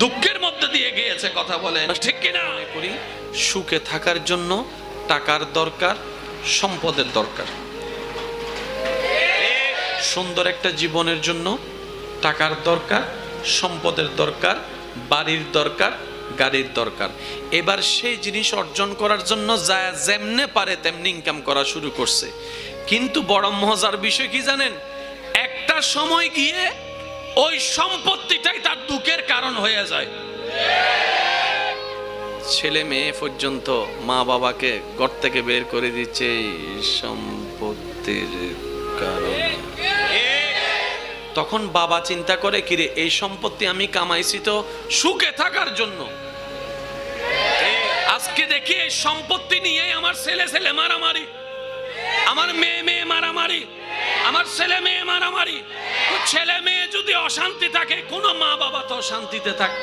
দুঃখের মধ্যে দিয়ে গিয়েছে। কথা বলেন ঠিক কিনা? করি সুখে থাকার জন্য টাকার দরকার, সম্পদের দরকার। সুন্দর একটা জীবনের জন্য টাকার দরকার, সম্পদের দরকার, বাড়ির দরকার, গাড়ির দরকার। এবার সেই জিনিস অর্জন করার জন্য যা যেমনে পারে তেমনি ইনকাম করা শুরু করছে। কিন্তু বড় মজার বিষয় কি জানেন? একটা সময় গিয়ে ওই সম্পত্তিটাই তার দুঃখের কারণ হয়ে যায়। ছেলে মেয়ে পর্যন্ত মা বাবাকে ঘর থেকে বের করে দিচ্ছে এই সম্পত্তির কারণে। তখন বাবা চিন্তা করে, কিরে এই সম্পত্তি আমি কামাইছি তো সুখে থাকার জন্য, আজকে দেখি এই সম্পত্তি নিয়ে আমার ছেলে ছেলে মারামারি, আমার মেয়ে মেয়ে মারামারি, আমার ছেলে মেয়ে মারামারি। ছেলে মেয়ে যদি অশান্তি থাকে, কোনো মা বাবা তো শান্তিতে থাকে।